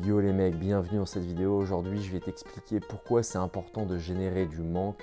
Yo les mecs, bienvenue dans cette vidéo. Aujourd'hui, je vais t'expliquer pourquoi c'est important de générer du manque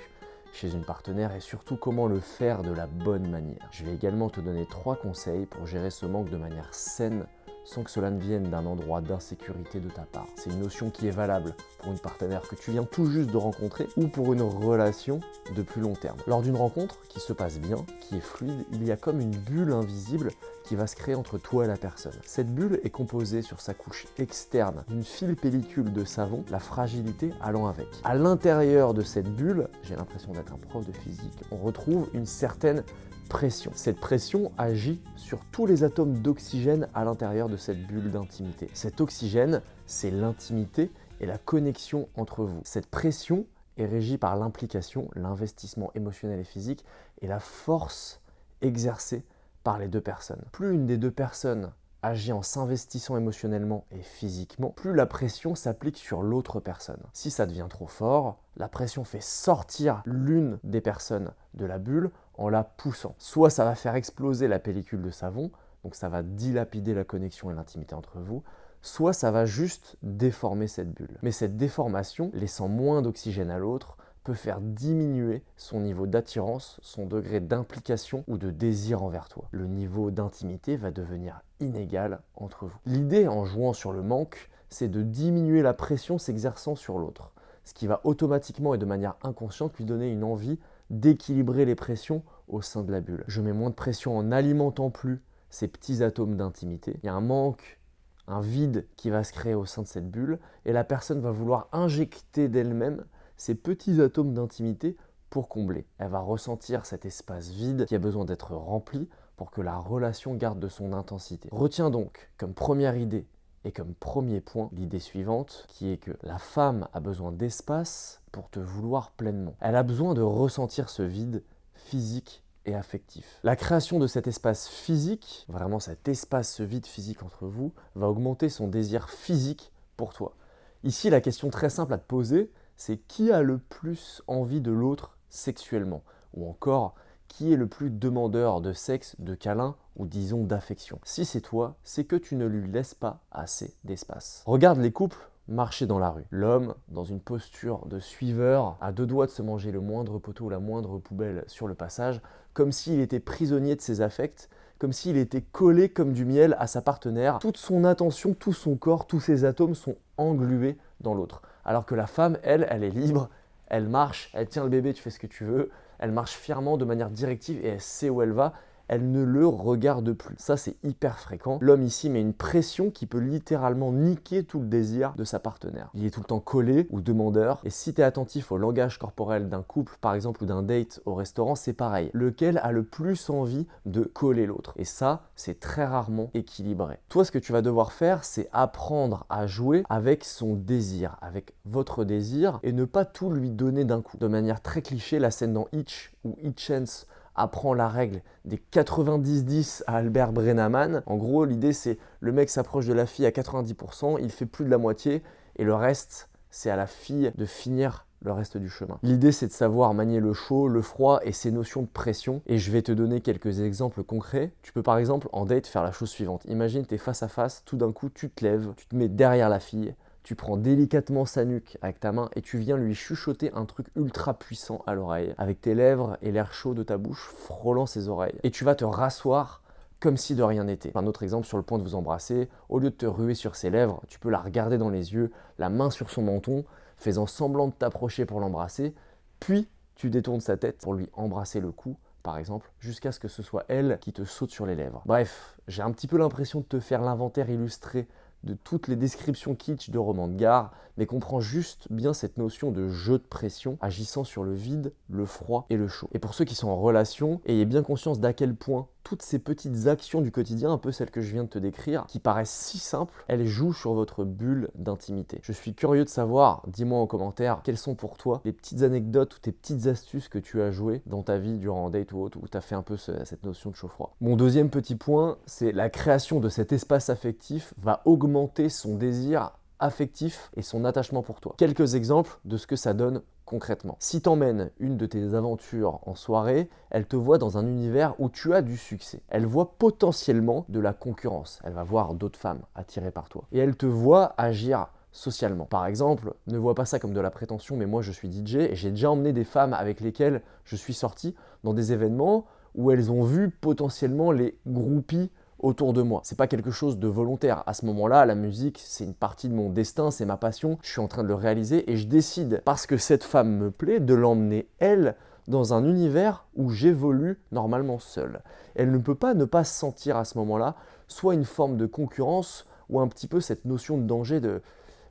chez une partenaire et surtout comment le faire de la bonne manière. Je vais également te donner 3 conseils pour gérer ce manque de manière saine sans que cela ne vienne d'un endroit d'insécurité de ta part. C'est une notion qui est valable pour une partenaire que tu viens tout juste de rencontrer ou pour une relation de plus long terme. Lors d'une rencontre qui se passe bien, qui est fluide, il y a comme une bulle invisible qui va se créer entre toi et la personne. Cette bulle est composée sur sa couche externe d'une fine pellicule de savon, la fragilité allant avec. À l'intérieur de cette bulle, j'ai l'impression d'être un prof de physique, on retrouve une certaine pression. Cette pression agit sur tous les atomes d'oxygène à l'intérieur de cette bulle d'intimité. Cet oxygène, c'est l'intimité et la connexion entre vous. Cette pression est régie par l'implication, l'investissement émotionnel et physique et la force exercée par les deux personnes. Plus une des deux personnes agit en s'investissant émotionnellement et physiquement, plus la pression s'applique sur l'autre personne. Si ça devient trop fort, la pression fait sortir l'une des personnes de la bulle en la poussant. Soit ça va faire exploser la pellicule de savon, donc ça va dilapider la connexion et l'intimité entre vous, soit ça va juste déformer cette bulle. Mais cette déformation, laissant moins d'oxygène à l'autre, peut faire diminuer son niveau d'attirance, son degré d'implication ou de désir envers toi. Le niveau d'intimité va devenir inégal entre vous. L'idée en jouant sur le manque, c'est de diminuer la pression s'exerçant sur l'autre, ce qui va automatiquement et de manière inconsciente lui donner une envie d'équilibrer les pressions au sein de la bulle. Je mets moins de pression en n'alimentant plus ces petits atomes d'intimité. Il y a un manque, un vide qui va se créer au sein de cette bulle et la personne va vouloir injecter d'elle-même ces petits atomes d'intimité pour combler. Elle va ressentir cet espace vide qui a besoin d'être rempli pour que la relation garde de son intensité. Retiens donc comme première idée et comme premier point l'idée suivante qui est que la femme a besoin d'espace pour te vouloir pleinement. Elle a besoin de ressentir ce vide physique et affectif. La création de cet espace physique, vraiment cet espace, ce vide physique entre vous, va augmenter son désir physique pour toi. Ici, la question très simple à te poser, c'est qui a le plus envie de l'autre sexuellement? Ou encore, qui est le plus demandeur de sexe, de câlin ou disons d'affection? Si c'est toi, c'est que tu ne lui laisses pas assez d'espace. Regarde les couples marcher dans la rue. L'homme, dans une posture de suiveur, à 2 doigts de se manger le moindre poteau ou la moindre poubelle sur le passage, comme s'il était prisonnier de ses affects, comme s'il était collé comme du miel à sa partenaire. Toute son attention, tout son corps, tous ses atomes sont englués dans l'autre. Alors que la femme, elle est libre, elle marche, elle tient le bébé, tu fais ce que tu veux, elle marche fièrement de manière directive et elle sait où elle va. Elle ne le regarde plus. Ça, c'est hyper fréquent. L'homme ici met une pression qui peut littéralement niquer tout le désir de sa partenaire. Il est tout le temps collé ou demandeur. Et si tu es attentif au langage corporel d'un couple, par exemple, ou d'un date au restaurant, c'est pareil. Lequel a le plus envie de coller l'autre? Et ça, c'est très rarement équilibré. Toi, ce que tu vas devoir faire, c'est apprendre à jouer avec son désir, avec votre désir, et ne pas tout lui donner d'un coup. De manière très cliché, la scène dans Hitch ou Hitchens apprend la règle des 90-10 à Albert Brennaman. En gros, l'idée c'est le mec s'approche de la fille à 90%, il fait plus de la moitié et le reste, c'est à la fille de finir le reste du chemin. L'idée c'est de savoir manier le chaud, le froid et ces notions de pression et je vais te donner quelques exemples concrets. Tu peux par exemple en date faire la chose suivante. Imagine tu es face à face, tout d'un coup tu te lèves, tu te mets derrière la fille, tu prends délicatement sa nuque avec ta main et tu viens lui chuchoter un truc ultra puissant à l'oreille, avec tes lèvres et l'air chaud de ta bouche frôlant ses oreilles. Et tu vas te rasseoir comme si de rien n'était. Un autre exemple, sur le point de vous embrasser, au lieu de te ruer sur ses lèvres, tu peux la regarder dans les yeux, la main sur son menton, faisant semblant de t'approcher pour l'embrasser, puis tu détournes sa tête pour lui embrasser le cou, par exemple, jusqu'à ce que ce soit elle qui te saute sur les lèvres. Bref, j'ai un petit peu l'impression de te faire l'inventaire illustré de toutes les descriptions kitsch de romans de gare, mais comprends juste bien cette notion de jeu de pression agissant sur le vide, le froid et le chaud. Et pour ceux qui sont en relation, ayez bien conscience d'à quel point toutes ces petites actions du quotidien, un peu celles que je viens de te décrire, qui paraissent si simples, elles jouent sur votre bulle d'intimité. Je suis curieux de savoir, dis-moi en commentaire, quelles sont pour toi les petites anecdotes ou tes petites astuces que tu as jouées dans ta vie durant un date ou autre, où tu as fait un peu cette notion de chaud-froid. Mon deuxième petit point, c'est la création de cet espace affectif va augmenter son désir affectif et son attachement pour toi. Quelques exemples de ce que ça donne Concrètement, si t'emmènes une de tes aventures en soirée, elle te voit dans un univers où tu as du succès. Elle voit potentiellement de la concurrence. Elle va voir d'autres femmes attirées par toi. Et elle te voit agir socialement. Par exemple, ne vois pas ça comme de la prétention, mais moi je suis DJ et j'ai déjà emmené des femmes avec lesquelles je suis sorti dans des événements où elles ont vu potentiellement les groupies autour de moi. C'est pas quelque chose de volontaire. À ce moment-là, la musique, c'est une partie de mon destin, c'est ma passion. Je suis en train de le réaliser et je décide, parce que cette femme me plaît, de l'emmener, elle, dans un univers où j'évolue normalement seul. Elle ne peut pas ne pas sentir à ce moment-là soit une forme de concurrence ou un petit peu cette notion de danger de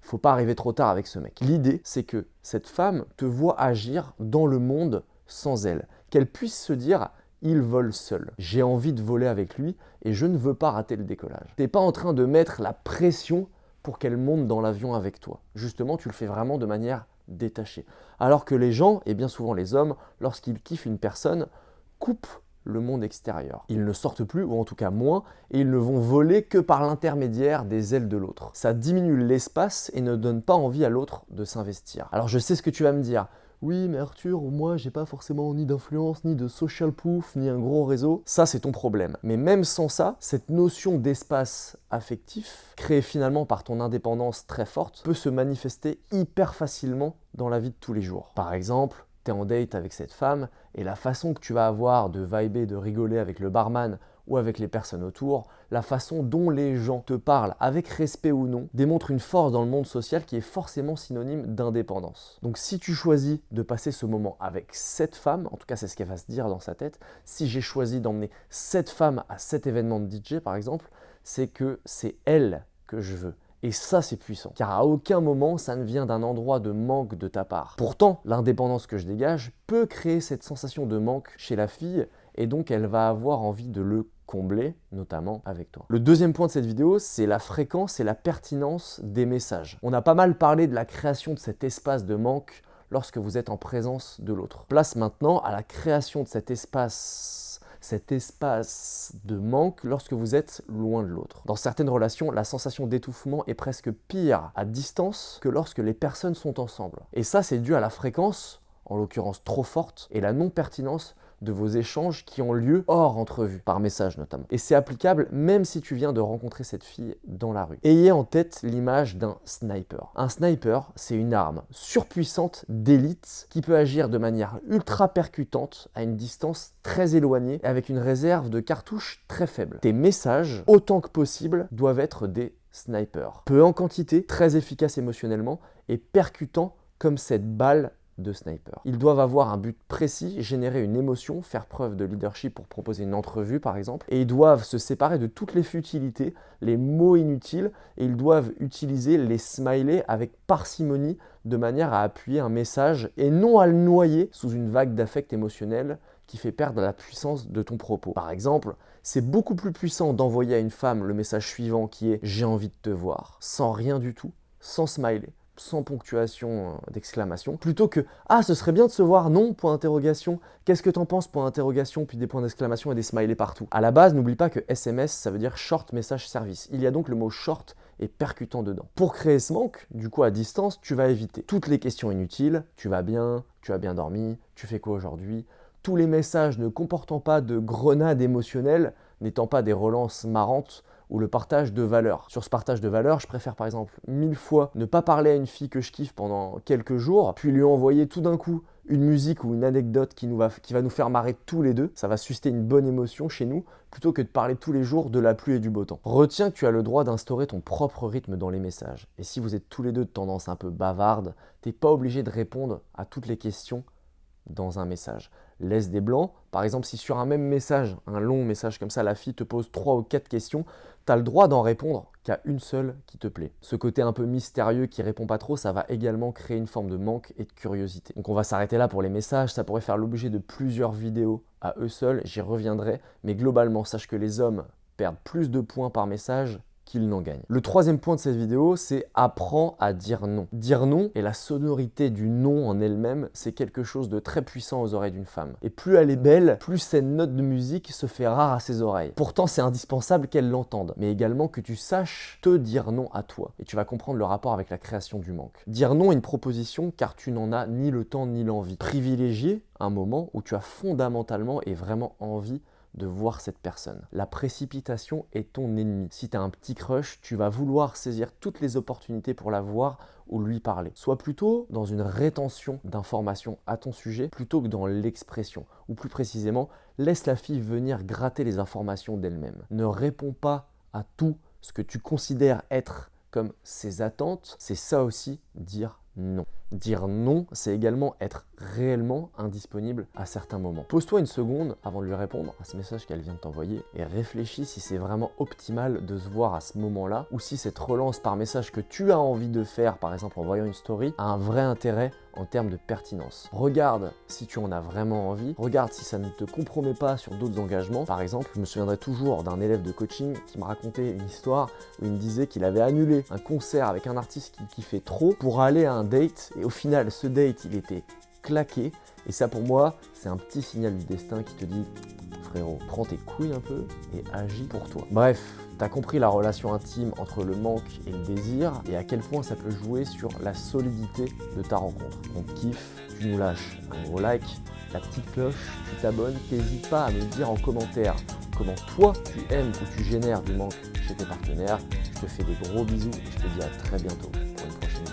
faut pas arriver trop tard avec ce mec. L'idée, c'est que cette femme te voit agir dans le monde sans elle. Qu'elle puisse se dire il vole seul. J'ai envie de voler avec lui et je ne veux pas rater le décollage. T'es pas en train de mettre la pression pour qu'elle monte dans l'avion avec toi. Justement, tu le fais vraiment de manière détachée. Alors que les gens, et bien souvent les hommes, lorsqu'ils kiffent une personne, coupent le monde extérieur. Ils ne sortent plus, ou en tout cas moins, et ils ne vont voler que par l'intermédiaire des ailes de l'autre. Ça diminue l'espace et ne donne pas envie à l'autre de s'investir. Alors je sais ce que tu vas me dire. Oui, mais Arthur, moi, j'ai pas forcément ni d'influence, ni de social proof, ni un gros réseau. Ça, c'est ton problème. Mais même sans ça, cette notion d'espace affectif, créée finalement par ton indépendance très forte, peut se manifester hyper facilement dans la vie de tous les jours. Par exemple, t'es en date avec cette femme, et la façon que tu vas avoir de vibrer, de rigoler avec le barman ou avec les personnes autour, la façon dont les gens te parlent, avec respect ou non, démontre une force dans le monde social qui est forcément synonyme d'indépendance. Donc si tu choisis de passer ce moment avec cette femme, en tout cas c'est ce qu'elle va se dire dans sa tête, si j'ai choisi d'emmener cette femme à cet événement de DJ par exemple, c'est que c'est elle que je veux. Et ça, c'est puissant, car à aucun moment, ça ne vient d'un endroit de manque de ta part. Pourtant, l'indépendance que je dégage peut créer cette sensation de manque chez la fille, et donc elle va avoir envie de le combler, notamment avec toi. Le deuxième point de cette vidéo, c'est la fréquence et la pertinence des messages. On a pas mal parlé de la création de cet espace de manque lorsque vous êtes en présence de l'autre. Place maintenant à la création de cet espace de manque lorsque vous êtes loin de l'autre. Dans certaines relations, la sensation d'étouffement est presque pire à distance que lorsque les personnes sont ensemble. Et ça, c'est dû à la fréquence, en l'occurrence trop forte, et la non-pertinence de vos échanges qui ont lieu hors entrevue, par message notamment. Et c'est applicable même si tu viens de rencontrer cette fille dans la rue. Ayez en tête l'image d'un sniper. Un sniper, c'est une arme surpuissante d'élite qui peut agir de manière ultra percutante à une distance très éloignée et avec une réserve de cartouches très faible. Tes messages, autant que possible, doivent être des snipers. Peu en quantité, très efficaces émotionnellement et percutants comme cette balle de sniper. Ils doivent avoir un but précis, générer une émotion, faire preuve de leadership pour proposer une entrevue par exemple, et ils doivent se séparer de toutes les futilités, les mots inutiles, et ils doivent utiliser les smileys avec parcimonie de manière à appuyer un message et non à le noyer sous une vague d'affect émotionnel qui fait perdre la puissance de ton propos. Par exemple, c'est beaucoup plus puissant d'envoyer à une femme le message suivant qui est « j'ai envie de te voir », sans rien du tout, sans smiley, sans ponctuation d'exclamation, plutôt que « Ah, ce serait bien de se voir, non ?» point d'interrogation. « Qu'est-ce que t'en penses ?» point d'interrogation, puis des points d'exclamation et des smileys partout. À la base, n'oublie pas que SMS, ça veut dire Short Message Service. Il y a donc le mot short et percutant dedans. Pour créer ce manque, du coup à distance, tu vas éviter toutes les questions inutiles. Tu vas bien, tu as bien dormi, tu fais quoi aujourd'hui? Tous les messages ne comportant pas de grenades émotionnelles, n'étant pas des relances marrantes, ou le partage de valeurs. Sur ce partage de valeurs, je préfère par exemple 1000 fois ne pas parler à une fille que je kiffe pendant quelques jours, puis lui envoyer tout d'un coup une musique ou une anecdote qui va nous faire marrer tous les deux. Ça va susciter une bonne émotion chez nous, plutôt que de parler tous les jours de la pluie et du beau temps. Retiens que tu as le droit d'instaurer ton propre rythme dans les messages. Et si vous êtes tous les deux de tendance un peu bavarde, t'es pas obligé de répondre à toutes les questions dans un message. Laisse des blancs. Par exemple, si sur un même message, un long message comme ça, la fille te pose 3 ou 4 questions, tu as le droit d'en répondre qu'à une seule qui te plaît. Ce côté un peu mystérieux qui répond pas trop, ça va également créer une forme de manque et de curiosité. Donc on va s'arrêter là pour les messages, ça pourrait faire l'objet de plusieurs vidéos à eux seuls, j'y reviendrai, mais globalement, sache que les hommes perdent plus de points par message qu'il n'en gagne. Le troisième point de cette vidéo, c'est apprends à dire non. Dire non et la sonorité du non en elle-même, c'est quelque chose de très puissant aux oreilles d'une femme. Et plus elle est belle, plus cette note de musique se fait rare à ses oreilles. Pourtant, c'est indispensable qu'elle l'entende, mais également que tu saches te dire non à toi. Et tu vas comprendre le rapport avec la création du manque. Dire non à une proposition car tu n'en as ni le temps ni l'envie. Privilégier un moment où tu as fondamentalement et vraiment envie de voir cette personne. La précipitation est ton ennemi. Si tu as un petit crush, tu vas vouloir saisir toutes les opportunités pour la voir ou lui parler. Sois plutôt dans une rétention d'informations à ton sujet plutôt que dans l'expression. Ou plus précisément, laisse la fille venir gratter les informations d'elle-même. Ne réponds pas à tout ce que tu considères être comme ses attentes. C'est ça aussi, dire non. Dire non, c'est également être réellement indisponible à certains moments. Pose-toi une seconde avant de lui répondre à ce message qu'elle vient de t'envoyer et réfléchis si c'est vraiment optimal de se voir à ce moment-là ou si cette relance par message que tu as envie de faire, par exemple en voyant une story, a un vrai intérêt en termes de pertinence. Regarde si tu en as vraiment envie, regarde si ça ne te compromet pas sur d'autres engagements. Par exemple, je me souviendrai toujours d'un élève de coaching qui me racontait une histoire où il me disait qu'il avait annulé un concert avec un artiste qu'il kiffait trop pour aller à un date et au final ce date il était claqué et ça pour moi c'est un petit signal du destin qui te dit frérot, prends tes couilles un peu et agis pour toi. Bref, t'as compris la relation intime entre le manque et le désir et à quel point ça peut jouer sur la solidité de ta rencontre. On te kiffe, tu nous lâches un gros like, la petite cloche, tu t'abonnes, t'hésites pas à me dire en commentaire comment toi tu aimes ou tu génères du manque chez tes partenaires. Je te fais des gros bisous et je te dis à très bientôt pour une prochaine vidéo.